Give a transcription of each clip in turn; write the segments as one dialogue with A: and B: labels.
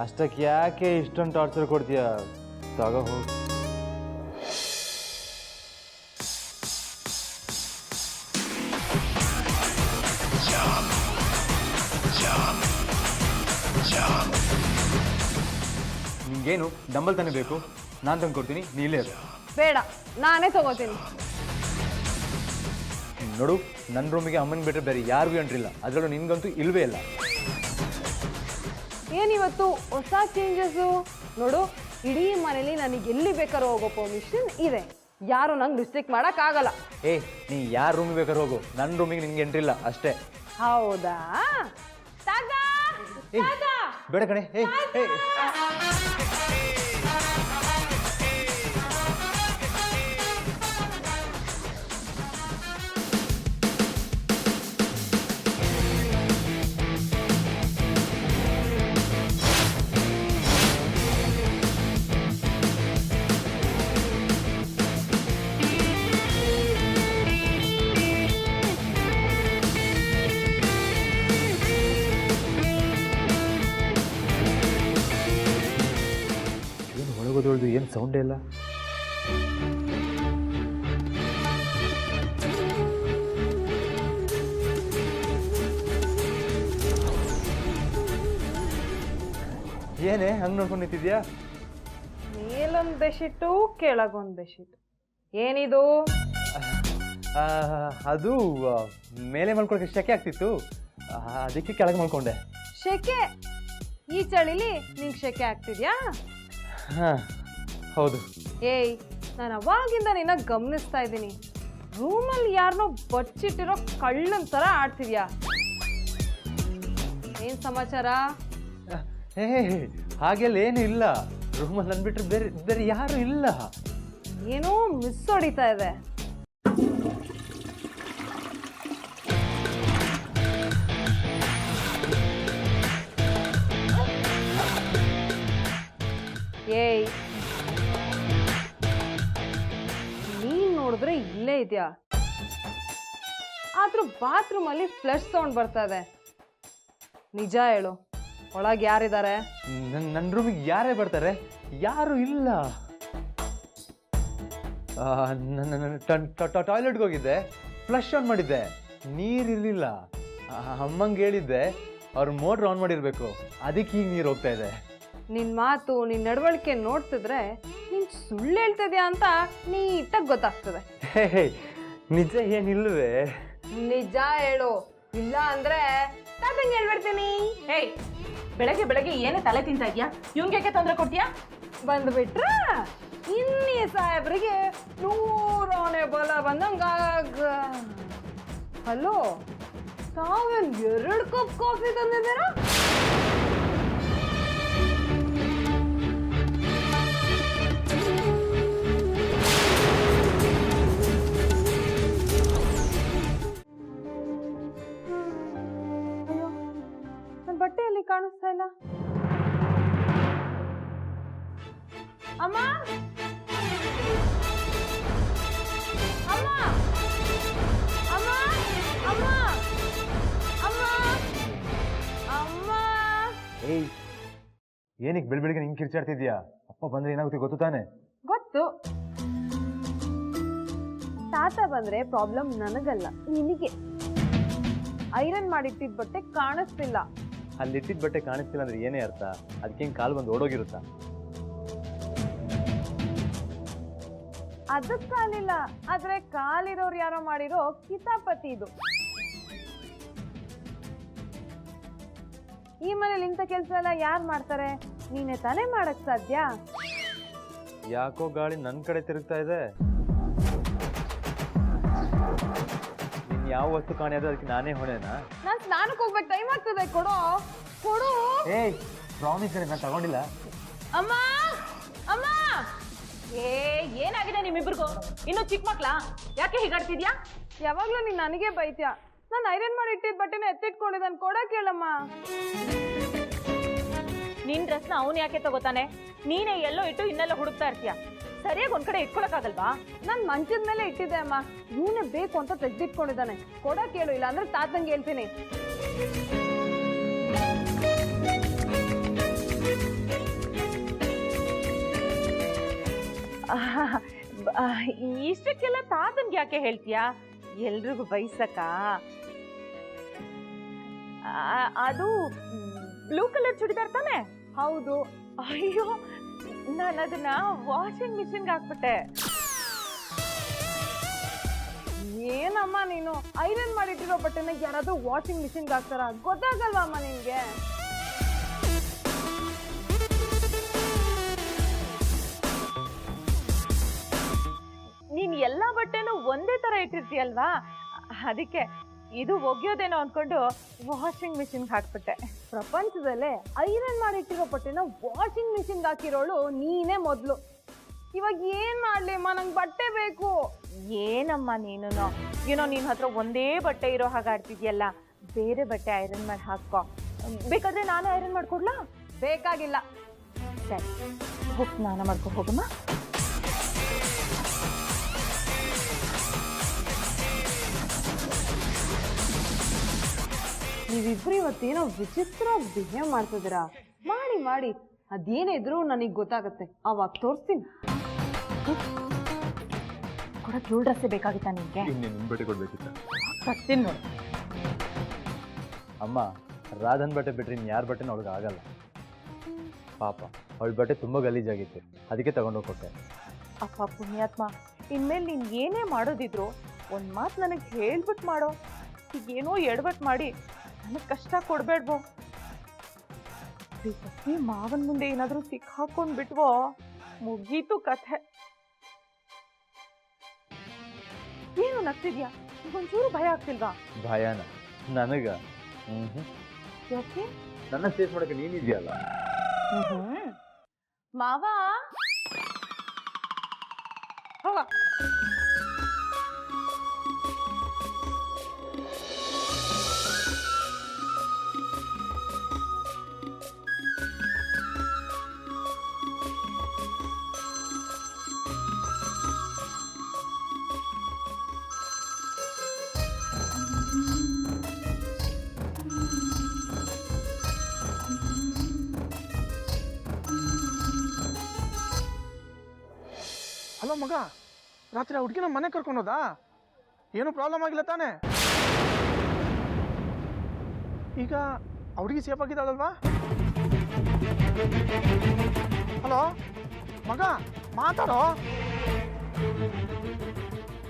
A: ಅಷ್ಟಕ್ಕೆ ಯಾಕೆ ಇಷ್ಟೊಂದು ಟಾರ್ಚರ್ ಕೊಡ್ತೀಯ? ತಗೋ ಹೋಗಿ. ನಿಂಗೇನು ಡಂಬಲ್ ತಾನೇ ಬೇಕು? ನಾನು ತಂದು ಕೊಡ್ತೀನಿ, ನೀ ಇಲ್ಲೇ ಇರು.
B: ಬೇಡ, ನಾನೇ ತಗೋತೀನಿ.
A: ನೋಡು, ನನ್ನ ರೂಮಿಗೆ ಅಮ್ಮನ ಬಿಟ್ಟರೆ ಬೇರೆ ಯಾರಿಗೂ ಎಂಟ್ರಿಲ್ಲ, ಅದರಲ್ಲೂ ನಿನ್ಗಂತೂ ಇಲ್ವೇ ಇಲ್ಲ.
B: ಏನಿವತ್ತು ಹೊಸ ಚೇಂಜಸ್ಸು? ನೋಡು, ಇಡೀ ಮನೇಲಿ ನನಗೆ ಎಲ್ಲಿ ಬೇಕಾದ್ರೂ ಹೋಗೋ ಪರ್ಮಿಷನ್ ಇದೆ, ಯಾರು ನಂಗೆ ರಿಸ್ಟ್ರಿಕ್ಟ್ ಮಾಡೋಕ್ಕಾಗಲ್ಲ.
A: ನೀ ಯಾರ ರೂಮಿಗೆ ಬೇಕಾದ್ರೂ ಹೋಗು, ನನ್ನ ರೂಮಿಗೆ ನಿನ್ಗೆ ಎಂಟ್ರಿಲ್ಲ ಅಷ್ಟೇ.
B: ಹೌದಾ?
A: ಬೇಡ ಕಣೆ. ಒಳಗೋದೊಳ್ದು ಏನು ಸೌಂಡೇ ಇಲ್ಲ. ಏನೇ ಹಂಗೆ ನೋಡ್ಕೊಂಡು ನಿಂತಿದ್ಯಾ?
B: ಮೇಲೊಂದು ಬೆಡ್ಶೀಟು, ಕೆಳಗೊಂದು ಬೆಡ್ಶೀಟ್. ಏನಿದು?
A: ಅದು ಮೇಲೆ ಮಲ್ಕೊಳಕ್ಕೆ ಶೆಕೆ ಆಗ್ತಿತ್ತು, ಅದಕ್ಕೆ ಕೆಳಗೆ ಮಲ್ಕೊಂಡೆ.
B: ಶೆಕೆ? ಈ ಚಳಿಲಿ ನಿಂಗೆ ಶೆಕೆ ಆಗ್ತಿದ್ಯಾ?
A: ಹಾಂ ಹೌದು.
B: ನಾನು ಅವಾಗಿಂದ ನಿನ್ನ ಗಮನಿಸ್ತಾ ಇದ್ದೀನಿ. ರೂಮಲ್ಲಿ ಯಾರನ್ನೋ ಬಚ್ಚಿಟ್ಟಿರೋ ಕಳ್ಳನ ಥರ ಆಡ್ತಿದ್ಯಾ? ಏನು ಸಮಾಚಾರ?
A: ಹಾಗೆಲ್ಲ ಏನು ಇಲ್ಲ, ರೂಮಲ್ಲಿ ನನ್ನ ಬಿಟ್ಟರೆ ಬೇರೆ ಬೇರೆ ಯಾರು ಇಲ್ಲ.
B: ಏನೋ ಮಿಸ್ ಹೊಡಿತಾ ಇದೆ. ನೀನ್ ನೋಡಿದ್ರೆ ಇಲ್ಲೇ ಇದೆಯಾ, ಆದ್ರೂ ಬಾತ್ರೂಮ್ ಅಲ್ಲಿ ಫ್ಲಶ್ ಸೌಂಡ್ ಬರ್ತಾ ಇದೆ. ನಿಜ ಹೇಳು, ಒಳಗೆ ಯಾರಿದ್ದಾರೆ?
A: ನನ್ನ ರೂಮಿಗೆ ಯಾರೇ ಬರ್ತಾರೆ? ಯಾರು ಇಲ್ಲ. ಟಾಯ್ಲೆಟ್ಗೆ ಹೋಗಿದ್ದೆ, ಫ್ಲಶ್ ಆನ್ ಮಾಡಿದ್ದೆ, ನೀರಿರಲಿಲ್ಲ. ಅಮ್ಮಂಗೆ ಹೇಳಿದ್ದೆ, ಅವ್ರು ಮೋಟ್ರ್ ಆನ್ ಮಾಡಿರ್ಬೇಕು, ಅದಕ್ಕೆ ಈಗ ನೀರು ಹೋಗ್ತಾ ಇದೆ.
B: ನಿನ್ನ ಮಾತು, ನಿನ್ನ ನಡವಳಿಕೆ ನೋಡ್ತಿದ್ರೆ ನೀನು ಸುಳ್ಳು ಹೇಳ್ತಿದ್ಯಾ ಅಂತ ನೀಟಾಗಿ ಗೊತ್ತಾಗ್ತದೆ.
A: ನಿಜ ಏನಿಲ್ವೇ?
B: ನಿಜ ಹೇಳು, ಇಲ್ಲ ಅಂದ್ರೆ ತಾತಂಗೆ ಹೇಳ್ಬಿಡ್ತೀನಿ.
C: ಬೆಳಗ್ಗೆ ಬೆಳಗ್ಗೆ ಏನೇ ತಲೆ ತಿಂತಾ ಇದ್ಯಾ? ಇವ್ನಿಗೆ ಯಾಕೆ ತೊಂದರೆ ಕೊಡ್ತೀಯಾ?
B: ಬಂದ್ಬಿಟ್ರ ಇನ್ನೀ ಸಾಹೇಬ್ರಿಗೆ 100 ಆನೆ ಬಲ ಬಂದಂಗ. ಹಲೋ, ತಾವೇನ್ 2 ಕಪ್ ಕಾಫಿ ತಂದಿದ್ದೀರಾ? ಬಟ್ಟೆಯಲ್ಲಿ ಕಾಣಿಸ್ತಾ ಇಲ್ಲ. ಅಮ್ಮ, ಅಮ್ಮ, ಅಮ್ಮ, ಅಮ್ಮ, ಅಮ್ಮ, ಅಮ್ಮ.
A: ಏನಕ್ಕೆ ಬೆಳಗ್ಗೆ ಹಿಂಗೆ ಕಿರ್ಚಾಡ್ತಿದ್ಯಾ? ಅಪ್ಪ ಬಂದ್ರೆ ಏನಾಗುತ್ತೆ ಗೊತ್ತು ತಾನೆ?
B: ಗೊತ್ತು. ತಾತ ಬಂದ್ರೆ ಪ್ರಾಬ್ಲಮ್ ನನಗಲ್ಲ, ನಿನಗೆ. ಐರನ್ ಮಾಡಿಟ್ಟಿದ್ದ ಬಟ್ಟೆ ಕಾಣಿಸ್ತಿಲ್ಲ.
A: ಅಲ್ಲಿಟ್ಟಿದ್ದ ಬಟ್ಟೆ ಕಾಣಿಸ್ತಿಲ್ಲ ಅಂದ್ರೆ ಏನೇ ಅರ್ಥ? ಅದಕ್ಕೇನು ಕಾಲು ಬಂದು ಓಡೋಗಿರುತ್ತಾ?
B: ಅದಕ್ಕೆ ಕಾಲಿಲ್ಲ, ಆದ್ರೆ ಕಾಲಿರೋರು ಯಾರೋ ಮಾಡಿರೋ ಕಿತಾಪತಿ ಇದು. ಈ ಮನೇಲಿ ಇಂಥ ಕೆಲಸ ಎಲ್ಲ ಯಾರು ಮಾಡ್ತಾರೆ? ನೀನೆ ತಾನೇ ಮಾಡಕ್ ಸಾಧ್ಯ.
A: ಯಾಕೋ ಗಾಳಿ ನನ್ನ ಕಡೆ ತಿರುಗ್ತಾ ಇದೆ. ನಿನ್ ಯಾವ ವಸ್ತು ಕಾಣಿ ಅದಕ್ಕೆ ನಾನೇ ಹೊಣೆನಾ?
B: ನಾನು ಸ್ನಾನಕ್ಕೆ ಹೋಗ್ಬೇಕು, ಟೈಮ್ ಆಗ್ತದೆ. ಕೊಡು ಕೊಡು.
A: ಪ್ರಾಮಿಸ್ ನಾನು ತಗೊಂಡಿಲ್ಲ.
B: ಅಮ್ಮ, ಅಮ್ಮ.
C: ಏನಾಗಿದೆ ನಿಮ್ಮಿಬ್ರಿಗೂ? ಇನ್ನು ಚಿಕ್ಕ ಮಕ್ಳಾ? ಯಾಕೆ ಹೀಗಾಡ್ತಿದ್ಯಾ?
B: ಯಾವಾಗ್ಲೂ ನೀನ್ ನನಗೆ ಬೈತ್ಯಾ. ನಾನು ಐರನ್ ಮಾಡಿ ಇಟ್ಟಿದ್ದ ಬಟ್ಟೆನ ಎತ್ತಿಟ್ಕೊಂಡಿದ್ದಾನೆ, ಕೊಡಕ್ ಹೇಳಮ್ಮ.
C: ನಿನ್ ಡ್ರೆಸ್ನ ಅವನು ಯಾಕೆ ತಗೋತಾನೆ? ನೀನೇ ಎಲ್ಲೋ ಇಟ್ಟು ಇನ್ನೆಲ್ಲ ಹುಡುಕ್ತಾ ಇರ್ತೀಯ. ಸರಿಯಾಗಿ ಒಂದ್ ಕಡೆ ಇಟ್ಕೊಳಕ್ಕಾಗಲ್ವಾ?
B: ನಾನ್ ಮಂಚದ ಮೇಲೆ ಇಟ್ಟಿದ್ದೆ ಅಮ್ಮ, ಇವನೇ ಬೇಕು ಅಂತ ತೆಗ್ದಿಟ್ಕೊಂಡಿದ್ದಾನೆ. ಕೊಡಕ್ ಹೇಳು, ಇಲ್ಲ ಅಂದ್ರೆ ತಾತಂಗೆ ಹೇಳ್ತೀನಿ.
C: ಇಷ್ಟಕ್ಕೆಲ್ಲ ತಾತನ್ಗೆ ಯಾಕೆ ಹೇಳ್ತೀಯಾ? ಎಲ್ರಿಗೂ ಬೈಸಕ್ಕ. ಅದು ಬ್ಲೂ ಕಲರ್ ಚೂಡಿದಾರ್ ತಾನೆ?
B: ಹೌದು.
C: ಅಯ್ಯೋ, ನಾನು ಅದನ್ನ ವಾಷಿಂಗ್ ಮಿಷಿನ್ಗೆ ಹಾಕ್ಬಿಟ್ಟೆ.
B: ಏನಮ್ಮ ನೀನು ಐರನ್ ಮಾಡಿಟ್ಟಿರೋ ಬಟ್ಟೆನ ಯಾರಾದ್ರೂ ವಾಷಿಂಗ್ ಮಿಷಿನ್ಗೆ ಹಾಕ್ತಾರ? ಗೊತ್ತಾಗಲ್ವಾ ಅಮ್ಮ ನಿನ್ಗೆ?
C: ನೀನ್ ಎಲ್ಲಾ ಬಟ್ಟೆನೂ ಒಂದೇ ತರ ಇಟ್ಟಿರ್ತೀಯಲ್ವಾ, ಅದಕ್ಕೆ ಇದು ಒಗೆಯೋದೇನೋ ಅನ್ಕೊಂಡು ವಾಷಿಂಗ್ ಮಿಷಿನ್ಗೆ ಹಾಕ್ಬಿಟ್ಟೆ.
B: ಪ್ರಪಂಚದಲ್ಲೇ ಐರನ್ ಮಾಡಿಟ್ಟಿರೋ ಬಟ್ಟೆನ ವಾಷಿಂಗ್ ಮಿಷಿನ್ಗೆ ಹಾಕಿರೋಳು ನೀನೇ ಮೊದ್ಲು. ಇವಾಗ ಏನ್ ಮಾಡ್ಲಿ ಅಮ್ಮ, ನಂಗೆ ಬಟ್ಟೆ ಬೇಕು.
C: ಏನಮ್ಮ ನೀನು ಏನೋ ನಿನ್ ಹತ್ರ ಒಂದೇ ಬಟ್ಟೆ ಇರೋ ಹಾಗೆ ಆಡ್ತಿದ್ಯಲ್ಲ, ಬೇರೆ ಬಟ್ಟೆ ಐರನ್ ಮಾಡಿ ಹಾಕೋ. ಬೇಕಾದ್ರೆ ನಾನು ಐರನ್ ಮಾಡ್ಕೊಡ್ಲಾ?
B: ಬೇಕಾಗಿಲ್ಲ.
C: ಸರಿ, ಹೋಗಿ ಸ್ನಾನ ಮಾಡ್ಕೊ ಹೋಗಮ್ಮ.
B: ನೀವಿಬ್ರು ಇವತ್ತೇನೋ ವಿಚಿತ್ರವಾಗಿ ಬಿಹೇವ್ ಮಾಡ್ತಿದ್ದೀರಾ. ಮಾಡಿ ಮಾಡಿ ಅದೇನೇ ಇದ್ರು ನನಗೆ ಗೊತ್ತಾಗತ್ತೆ, ಅವಾಗ ತೋರಿಸ್ತೀನಿ.
C: ಕೂಡ ಕ್ಯೂಲ್ ಡ್ರೆಸ್ಸೇ ಬೇಕಾಗಿತ್ತ ನಿನ್ಗೆ?
A: ಇನ್ನೇನು ಬಟ್ಟೆ ಕೊಡ್ಬೇಕಿತ್ತ?
C: ಬರ್ತೀನಿ ನೋಡಿ.
A: ಅಮ್ಮ, ರಾಧನ್ ಬಟ್ಟೆ ಬಿಟ್ರೆ ಇನ್ನು ಯಾರ ಬಟ್ಟೆನೂ ಅವಳಿಗೆ ಆಗಲ್ಲ. ಪಾಪ ಅವಳ ಬಟ್ಟೆ ತುಂಬ ಗಲೀಜಾಗಿತ್ತು, ಅದಕ್ಕೆ ತಗೊಂಡೋಗಿ ಕೊಟ್ಟೆ.
C: ಅಪ್ಪ ಪುಣ್ಯಾತ್ಮ, ಇನ್ಮೇಲೆ ನೀನು ಏನೇ ಮಾಡೋದಿದ್ರು ಒಂದು ಮಾತು ನನಗೆ ಹೇಳ್ಬಿಟ್ಟು ಮಾಡೋ. ಈಗೇನೋ ಎಡವಟ್ಟು ಮಾಡಿ ನನಗೆ ಕಷ್ಟ ಕೊಡಬೇಡ್ವೋ. ಈ ಮಾವನ ಮುಂದೆ ಏನಾದರೂ ಸಿಕ್ಕಾಕೊಂಡು ಬಿಟ್ವೋ, ಮುಗೀತು ಕಥೆ. ಏನು ನಗ್ತಿದ್ಯಾ? ಒಂಚೂರು ಭಯ ಆಗ್ತಿಲ್ವಾ?
A: ಭಯನ ನನಗ?
C: ಯಾಕೆ?
A: ನನ್ನ ಸೇಫ್ ಮಾಡೋಕೆ ನೀನಿದೆಯಲ್ಲ.
C: ಮಾವ ಹೋಗ.
D: ಹಲೋ ಮಗ, ರಾತ್ರಿ ಆ ಹುಡುಗಿನ ಮನೆ ಕರ್ಕೊಂಡೋದಾ? ಏನು ಪ್ರಾಬ್ಲಮ್ ಆಗಿಲ್ಲ ತಾನೆ? ಈಗ ಆ ಹುಡುಗಿ ಸೇಫ್ ಆಗಿದ್ದಾಳಲ್ವಾ? ಹಲೋ ಮಗ, ಮಾತಾಡೋ.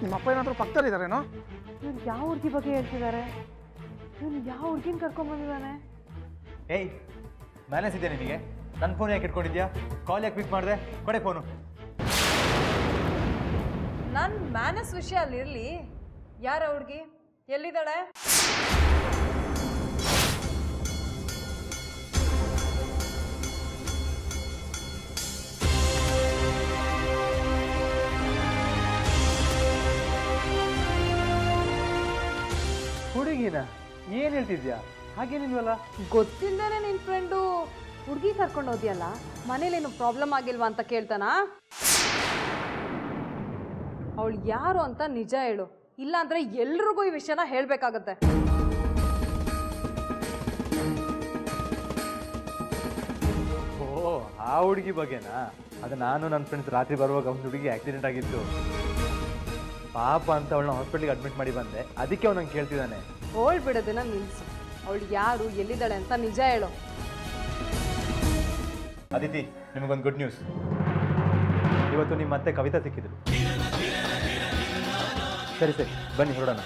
D: ನಿಮ್ಮ ಅಪ್ಪ ಏನಾದರೂ ಪಕ್ಕದಲ್ಲಿದ್ದಾರೇನೋ?
B: ಇವ್ರು ಯಾವ ಹುಡುಗಿ ಬಗ್ಗೆ ಹೇಳ್ತಿದ್ದಾರೆ? ಇವನು ಯಾವ ಹುಡುಗಿನ ಕರ್ಕೊಂಡ್ಬಂದಿದ್ದಾನೆ?
A: ಏಯ್, ಮ್ಯಾನೇಜ್ ಇದೆ ನಿನಗೆ? ನನ್ನ ಫೋನ್ ಯಾಕೆ ಇಟ್ಕೊಂಡಿದ್ಯಾ? ಕಾಲ್ ಯಾಕೆ ಪಿಕ್ ಮಾಡಿದೆ? ಕೊಡೆ ಫೋನು.
B: ನನ್ನ ಮ್ಯಾನಸ್ ವಿಷಯ ಅಲ್ಲಿರಲಿ, ಯಾರ ಹುಡುಗಿ, ಎಲ್ಲಿದ್ದಾಳೆ?
A: ಹುಡುಗಿನ ಏನು ಹೇಳ್ತಿದ್ಯಾ? ಹಾಗೇನಿಲ್ವಲ್ಲ.
B: ಗೊತ್ತಿಲ್ಲದೇನೆ ನಿನ್ನ ಫ್ರೆಂಡು ಹುಡುಗಿ ಕರ್ಕೊಂಡು ಹೋದ್ಯಲ್ಲ, ಮನೇಲೇನು ಪ್ರಾಬ್ಲಮ್ ಆಗಿಲ್ವಾ ಅಂತ ಕೇಳ್ತಾನಾ? ಅವಳು ಯಾರು ಅಂತ ನಿಜ ಹೇಳು, ಇಲ್ಲ ಅಂದ್ರೆ ಎಲ್ರಿಗೂ ಈ ವಿಷಯನ ಹೇಳ್ಬೇಕಾಗತ್ತೆ.
A: ಓ, ಆ ಹುಡುಗಿ ಬಗ್ಗೆನಾ? ಅದು ನಾನು ನನ್ನ ಫ್ರೆಂಡ್ಸ್ ರಾತ್ರಿ ಬರುವಾಗ ಒಂದು ಹುಡುಗಿ ಆಕ್ಸಿಡೆಂಟ್ ಆಗಿತ್ತು. ಪಾಪ ಅಂತ ಅವಳನ್ನ ಹಾಸ್ಪಿಟ್ಲಿಗೆ ಅಡ್ಮಿಟ್ ಮಾಡಿ ಬಂದೆ, ಅದಕ್ಕೆ ಅವ್ನು ನಂಗೆ ಕೇಳ್ತಿದ್ದಾನೆ.
B: ಹೋಳ್ ಬಿಡೋದನ್ನ ನಿಲ್ಸು, ಅವಳು ಯಾರು, ಎಲ್ಲಿದ್ದಾಳೆ ಅಂತ ನಿಜ ಹೇಳು.
A: ಅದಿತಿ, ನಿಮಗೊಂದು ಗುಡ್ ನ್ಯೂಸ್. ಇವತ್ತು ನಿಮ್ಮ ಮತ್ತೆ ಕವಿತಾ ಸಿಕ್ಕಿದ್ರು. ಸರಿ ಸರಿ, ಬನ್ನಿ ಹೊರಡೋಣ.